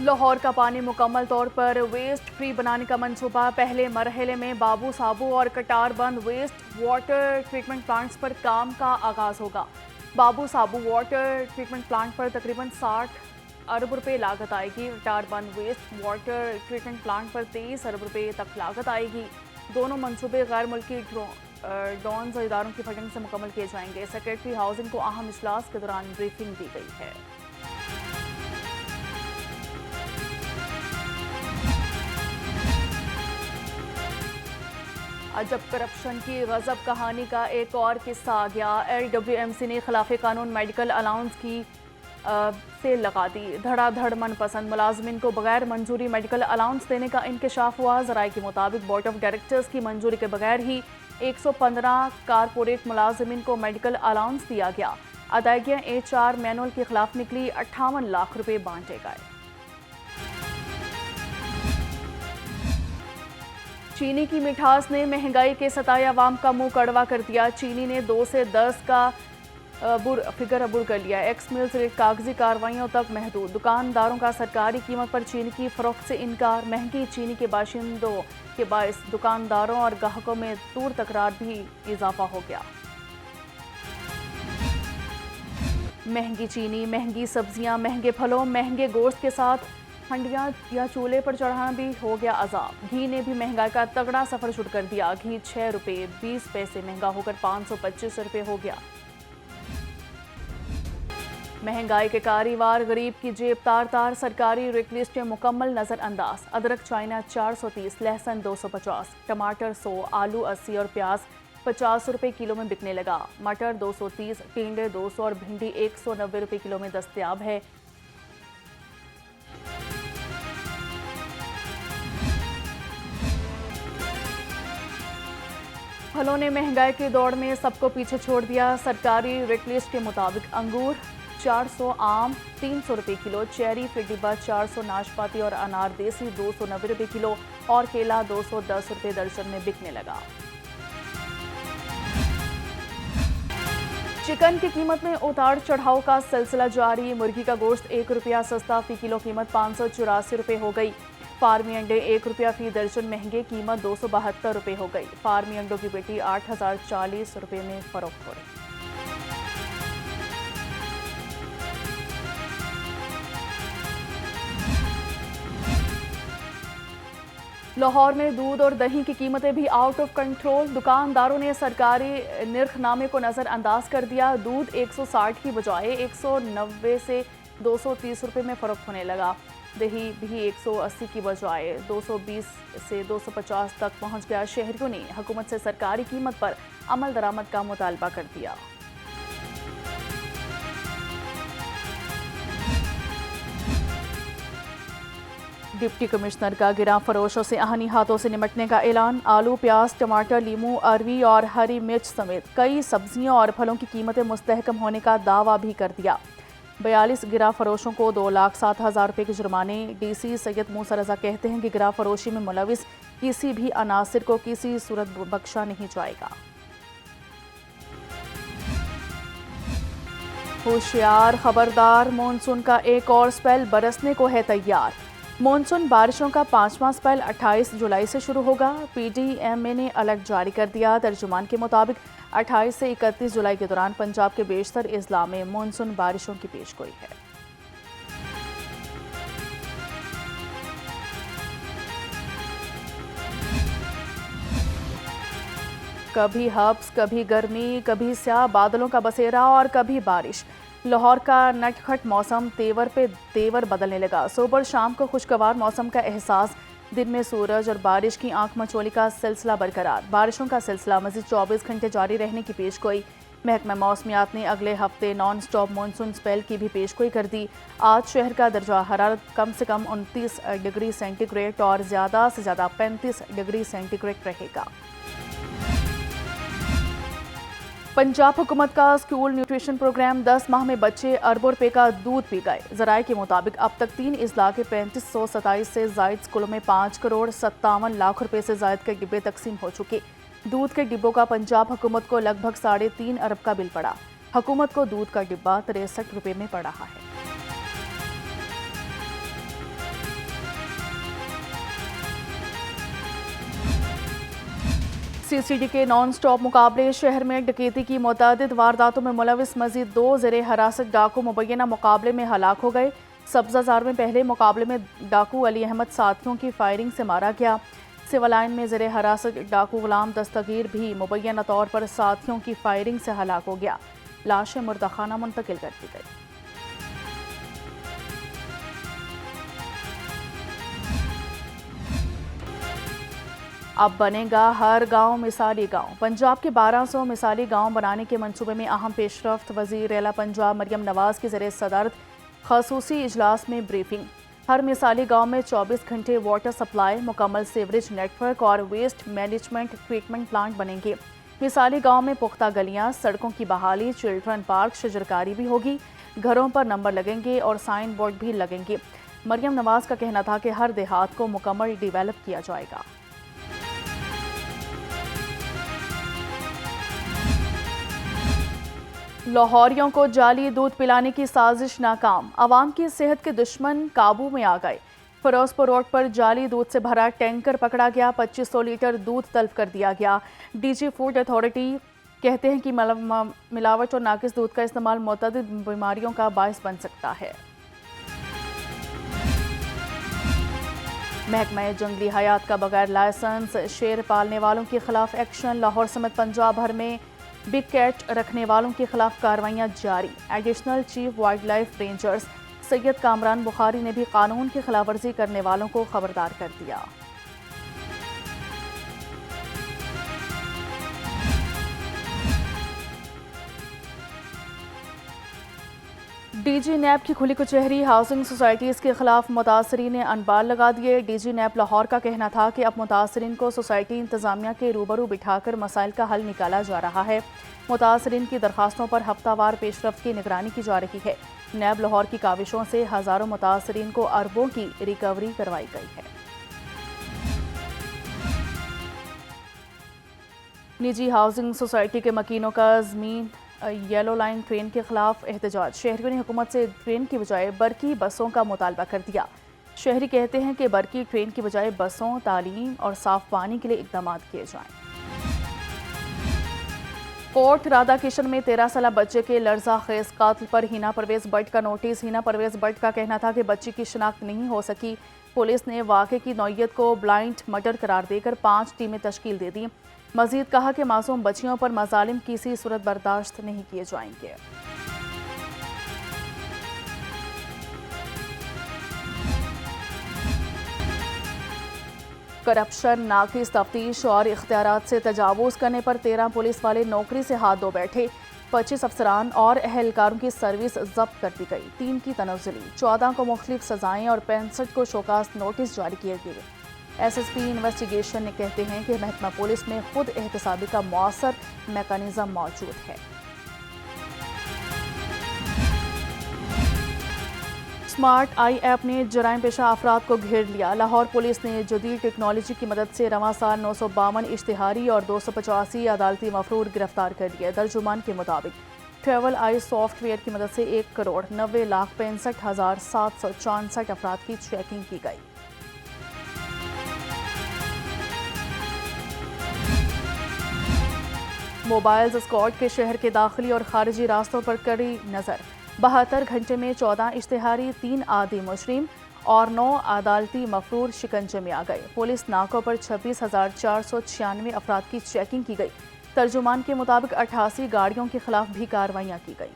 लाहौर का पानी मुकम्मल तौर पर वेस्ट फ्री बनाने का मंसूबा। पहले मरहले में बाबू साबू और कटार बंद वेस्ट वाटर ट्रीटमेंट प्लांट्स पर काम का आगाज होगा। बाबू साबू वाटर ट्रीटमेंट प्लांट पर तकरीबन 60 अरब रुपए लागत आएगी। कटार बंद वेस्ट वाटर ट्रीटमेंट प्लांट पर 23 अरब रुपए तक लागत आएगी। दोनों मंसूबे गैर मुल्की डॉन्स और इदारों की फंडिंग से मुकम्मल किए जाएंगे। सेक्रेटरी हाउसिंग को अहम इजलास के दौरान ब्रीफिंग दी गई है। अजब करप्शन की गजब कहानी का एक और किस्सा आ गया। LWMC ने खिलाफ कानून मेडिकल अलाउंस की सेल लगा दी। धड़ाधड़ मनपसंद मुलाजमिन को बगैर मंजूरी मेडिकल अलाउंस देने का इंकशाफ हुआ। जराये के मुताबिक बोर्ड ऑफ डायरेक्टर्स की मंजूरी के बगैर ही 115 कारपोरेट मुलाजमिन को मेडिकल अलाउंस दिया गया। अदायगियाँ HR मैनुअल के खिलाफ निकली। 58 लाख रुपए बांटे गए। चीनी की मिठास ने महंगाई के सताए अवाम का मुंह कड़वा कर दिया। चीनी ने 2 से 10 का फिगर अबूर कर लिया। एक्स मिल्स रेट कागजी कार्रवाइयों तक महदूद। दुकानदारों का सरकारी कीमत पर चीनी की फरोख्त से इनकार। महंगी चीनी के बाशिंदों के बायस दुकानदारों और ग्राहकों में दूर तकरार भी इजाफा हो गया। महंगी चीनी, महंगी सब्जियां, महंगे फलों, महंगे गोश्त के साथ हंडियां या चूल्हे पर चढ़ाना भी हो गया अजाब। घी ने भी महंगाई का तगड़ा सफर शुरू कर दिया। घी 6 रुपए 20 पैसे महंगा होकर 525 रुपए हो गया। महंगाई के कारीवार गरीब की जेब तार तार। सरकारी रेट लिस्ट में मुकम्मल नजरअंदाज। अदरक चाइना 430, लहसुन 250, टमाटर 100, आलू 80 और प्याज 50 रुपए किलो में बिकने लगा। मटर 230, टिंडे 200 और भिंडी 190 रुपए किलो में दस्तयाब है। फलों ने महंगाई की दौड़ में सबको पीछे छोड़ दिया। सरकारी रेट लिस्ट के मुताबिक अंगूर 400, आम 300 रुपए किलो, चेरी फिर डिब्बा 400, नाशपाती और अनार देसी 290 रुपए किलो और केला 210 रुपए दर्जन में बिकने लगा। चिकन की कीमत में उतार चढ़ाव का सिलसिला जारी। मुर्गी का गोश्त 1 रुपया सस्ता, फी किलो कीमत 584 रुपए हो गई। फार्मी अंडे 1 रुपया फी दर्जन महंगे, कीमत 272 रुपए हो गई। फार्मी अंडों की पेटी 8040 रुपए में फरोख्त हो रही। लाहौर में दूध और दही की कीमतें भी आउट ऑफ कंट्रोल। दुकानदारों ने सरकारी निर्खनामे को नजरअंदाज कर दिया। दूध 160 की बजाय 190 से 230 रुपए में फरोख्त होने लगा। दही भी 180 की बजाय 220 से 250 तक पहुंच गया। शहरियों ने हुकूमत से सरकारी कीमत पर अमल दरामद का मुतालबा कर दिया। डिप्टी कमिश्नर का गिरां फरोशों से आहनी हाथों से निपटने का ऐलान। आलू, प्याज, टमाटर, लीमू, अरवी और हरी मिर्च समेत कई सब्जियों और फलों की कीमतें मुस्तहकम होने का दावा भी कर दिया। 42 गिरा फरोशों को 2,07,000 रुपये के जुर्माने। DC सैयद मूसा रजा कहते हैं कि गिरा फरोशी में मुलविस किसी भी अनासिर को किसी सूरत बख्शा नहीं जाएगा। होशियार, खबरदार, मॉनसून का एक और स्पेल बरसने को है तैयार। मॉनसून बारिशों का 5वां स्पेल 28 जुलाई से शुरू होगा। PDMA ने अलर्ट जारी कर दिया। तर्जुमान के मुताबिक 28 से 31 जुलाई के दौरान पंजाब के बेशतर अजला में मॉनसून बारिशों की पेशगोई है। कभी हब्स, कभी गर्मी, कभी स्याह बादलों का बसेरा और कभी बारिश। लाहौर का नटखट मौसम तेवर पे तेवर बदलने लगा। सुबह शाम को खुशगवार मौसम का एहसास। दिन में सूरज और बारिश की आंख मचोली का सिलसिला बरकरार। बारिशों का सिलसिला मज़ीद 24 घंटे जारी रहने की पेशगोई। महकमा मौसमियात ने अगले हफ्ते नॉन स्टॉप मानसून स्पेल की भी पेशगोई कर दी। आज शहर का दर्जा हरारत कम से कम 29 डिग्री सेंटीग्रेड और ज़्यादा से ज़्यादा 35 डिग्री सेंटीग्रेड रहेगा। पंजाब हुकूमत का स्कूल न्यूट्रिशन प्रोग्राम 10 माह में बच्चे अरबों रुपए का दूध पी गए। ज़राए के मुताबिक अब तक 3 अजला के 3527 से जायद स्कूलों में 5 करोड़ 57 लाख रुपए से जायद के डिब्बे तकसीम हो चुके। दूध के डिब्बों का पंजाब हुकूमत को लगभग 3.5 अरब का बिल पड़ा। हुकूमत को दूध का डिब्बा 63 रुपए में पड़ रहा है। सीसीडी के नॉन स्टॉप मुकाबले। शहर में डकैती की मुतअद्दिद वारदातों में मुलविस मजीद 2 ज़ेरे हिरासत डाकू मुबैना मुकाबले में हलाक हो गए। सब्जाजार में पहले मुकाबले में डाकू अली अहमद साथियों की फायरिंग से मारा गया। सिविल लाइन में ज़ेरे हिरासत डाकू गुलाम दस्तगीर भी मुबैना तौर पर साथियों की फायरिंग से हलाक हो गया। लाशें मुर्दाखाना मुंतकिल कर दी गई। अब बनेगा हर गांव मिसाली गांव। पंजाब के 1200 मिसाली गांव बनाने के मंसूबे में अहम पेशरफ्त। वज़ीर आला पंजाब मरियम नवाज की ज़रिए सदारत खसूसी इजलास में ब्रीफिंग। हर मिसाली गांव में 24 घंटे वाटर सप्लाई, मुकम्मल सीवरेज नेटवर्क और वेस्ट मैनेजमेंट ट्रीटमेंट प्लांट बनेंगे। मिसाली गांव में पुख्ता गलियां, सड़कों की बहाली, चिल्ड्रन पार्क, शजरकारी भी होगी। घरों पर नंबर लगेंगे और साइन बोर्ड भी लगेंगे। मरियम नवाज का कहना था कि हर देहात को मुकम्मल डेवलप किया जाएगा। लाहौरियों को जाली दूध पिलाने की साजिश नाकाम। आवाम की सेहत के दुश्मन काबू में आ गए। फिरोजपुर रोड पर जाली दूध से भरा टैंकर पकड़ा गया। 2500 लीटर दूध तल्फ कर दिया गया। डीजी फूड अथॉरिटी कहते हैं कि मिलावट और नाकिस दूध का इस्तेमाल मुतअद्दिद बीमारियों का बायस बन सकता है। महकमा जंगली हयात का बगैर लाइसेंस शेर पालने वालों के खिलाफ एक्शन। लाहौर समेत पंजाब भर में बिग कैट रखने वालों के खिलाफ कार्रवाइयां जारी। Additional chief wild life rangers Syed Kamran Bukhari ने भी कानून की खिलाफ वर्जी करने वालों को खबरदार कर दिया। डीजी नैब की खुली कचहरी। हाउसिंग सोसाइटीज़ के खिलाफ मुतासरीन ने अनबार लगा दिए। डीजी नैब लाहौर का कहना था कि अब मुतासरीन को सोसाइटी इंतजामिया के रूबरू बिठाकर मसाइल का हल निकाला जा रहा है। मुतासरीन की दरखास्तों पर हफ्तावार पेशरफ्त की निगरानी की जा रही है। नैब लाहौर की काविशों से हज़ारों मुतासरीन को अरबों की रिकवरी करवाई गई है। निजी हाउसिंग सोसाइटी के मकीनों का ज़मीन येलो लाइन ट्रेन के खिलाफ एहतजाज। शहरियों ने हुकूमत से ट्रेन की बजाय बरकी बसों का मुतालबा कर दिया। शहरी कहते हैं कि बरकी ट्रेन की बजाय बसों, तालीम और साफ पानी के लिए इकदाम किए जाएं। कोर्ट राधा किशन में 13 साल बच्चे के लर्जा खेज कातल पर हिना परवेज भट्ट का नोटिस। हिना परवेज भट्ट का कहना था कि बच्ची की शिनाख्त नहीं हो सकी। पुलिस ने वाक़े की नौयत को ब्लाइंड मर्डर करार देकर 5 टीमें तश्कील दे दी। मजीद कहा कि मासूम बच्चियों पर मजालिम किसी सूरत बर्दाश्त नहीं किए जाएंगे। करप्शन, नाकिस तफ्तीश और इख्तियारात से तजावुज़ करने पर 13 पुलिस वाले नौकरी से हाथ धो बैठे। 25 अफसरान और एहलकारों की सर्विस जब्त कर दी गई। 3 की तनज़्ज़ुली, 14 को मुख्तलिफ सजाएं और 65 को शोकास नोटिस जारी किए गए। SSP इन्वेस्टिगेशन ने कहते हैं कि महकमा पुलिस में खुद एहतसाबी का मौसर मैकेनिज्म मौजूद है। स्मार्ट आई ऐप ने जराइम पेशा अफराद को घेर लिया। लाहौर पुलिस ने जदीद टेक्नोलॉजी की मदद से रवां साल 952 इश्तिहारी और 285 अदालती मफरूर गिरफ्तार कर लिए। तर्जुमान के मुताबिक ट्रेवल आई सॉफ्टवेयर की मदद से 1,90,65,764 अफराद की चेकिंग की गई। मोबाइल स्क्वाड के शहर के दाखिली और खारिजी रास्तों पर कड़ी नज़र। 72 घंटे में 14 इश्तिहारी, 3 आदी मुजरिम और 9 अदालती मफरूर शिकंजे में आ गए। पुलिस नाकों पर 26,496 अफराद की चेकिंग की गई। तर्जुमान के मुताबिक 88 गाड़ियों के खिलाफ भी कार्रवाइयाँ की गई।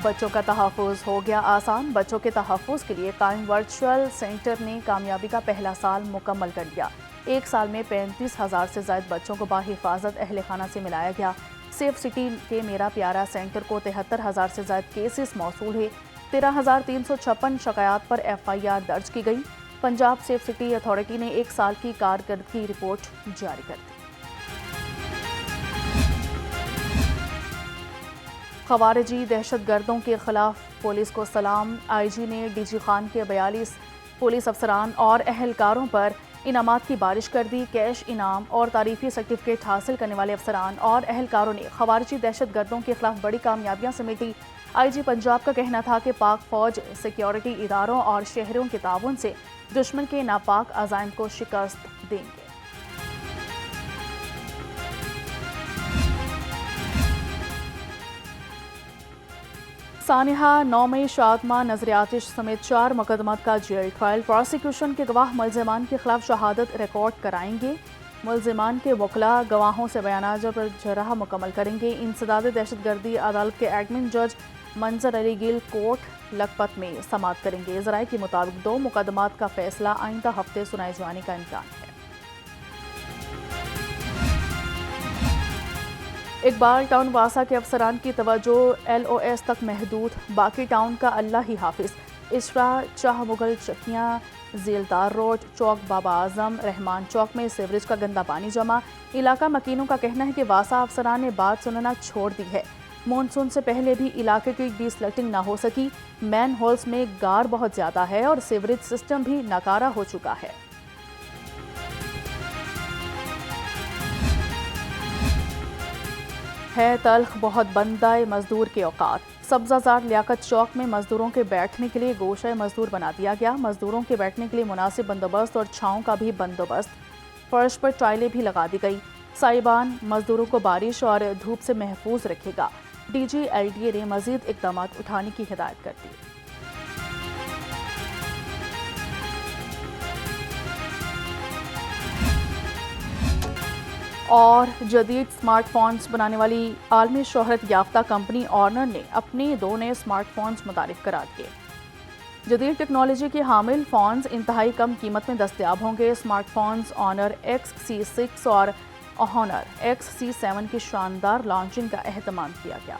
बच्चों का तहफ़्फ़ुज़ हो गया आसान। बच्चों के तहफ़्फ़ुज़ के लिए कायम वर्चुअल सेंटर ने कामयाबी का पहला साल मुकम्मल कर लिया। 1 साल में 35,000 से ज़ायद बच्चों को बाहिफाजत अहल खाना से मिलाया गया। सेफ सिटी के मेरा प्यारा सेंटर को 73,000 से ज़ायद केसेस मौसूल है। 13,356 शिकायत पर FIR दर्ज की गई। पंजाब सेफ सिटी अथॉरिटी ने 1 साल की कारकर्दगी रिपोर्ट जारी कर दी। खवारिजी दहशतगर्दों के खिलाफ पुलिस को सलाम। IG ने DG खान के 42 पुलिस अफसरान और अहलकारों पर इनामात की बारिश कर दी। कैश इनाम और तारीफी सर्टिफिकेट हासिल करने वाले अफसरान और अहलकारों ने खवारिजी दहशतगर्दों के खिलाफ बड़ी कामयाबियां समेटी। आईजी पंजाब का कहना था कि पाक फौज सिक्योरिटी इदारों और शहरों के ताउन से दुश्मन के नापाक अज़ाइम को शिकस्त देंगे। सानिहा 9 मई शादमा नजरियातिश समेत 4 मुकदमात का जेल ट्रायल। प्रोसिक्यूशन के गवाह मुल्जिमान के खिलाफ शहादत रिकॉर्ड कराएंगे। मुल्जिमान के वकला गवाहों से बयान पर जराह मुकम्मल करेंगे। इंसदाद दहशतगर्दी अदालत के एडमिन जज मंजर अली गिल कोर्ट लखपत में समाअत करेंगे। ज़राए के मुताबिक 2 मुकदमात का फैसला आइंदा हफ्ते सुनाए जाने का इम्कान है। इकबाल टाउन वासा के अफसरान की तवज्जो LOS तक महदूद, बाकी टाउन का अल्लाह ही हाफिज। इसरा चाह मुगल चकियाँ झीलदार रोड चौक बाबा आजम रहमान चौक में सीवरेज का गंदा पानी जमा। इलाका मकीनों का कहना है कि वासा अफसरान ने बात सुनना छोड़ दी है। मानसून से पहले भी इलाके की डिसलेटिंग ना हो सकी। मैन होल्स में गार बहुत ज्यादा है और सीवरेज सिस्टम भी नाकारा हो चुका है। तल्ख बहुत बंदाए मजदूर के औकात। सब्जाजार लियाकत चौक में मजदूरों के बैठने के लिए गोशे मजदूर बना दिया गया। मजदूरों के बैठने के लिए मुनासिब बंदोबस्त और छांव का भी बंदोबस्त। फर्श पर टाइलें भी लगा दी गई। साइबान मजदूरों को बारिश और धूप से महफूज रखेगा। DG LDA ने मजीद इकदाम उठाने की हिदायत कर दी। और जदीद स्मार्टफोन्स बनाने वाली आलमी शोहरत याफ्ता कंपनी ऑनर ने अपने 2 नए स्मार्टफोन्स मुतारिफ करार दिए। जदीद टेक्नोलॉजी के हामिल फ़ोन्स इंतहाई कम कीमत में दस्तयाब होंगे। स्मार्टफोन्स ऑनर XC6 और ऑनर XC7 की शानदार लॉन्चिंग का एहतमाम किया गया।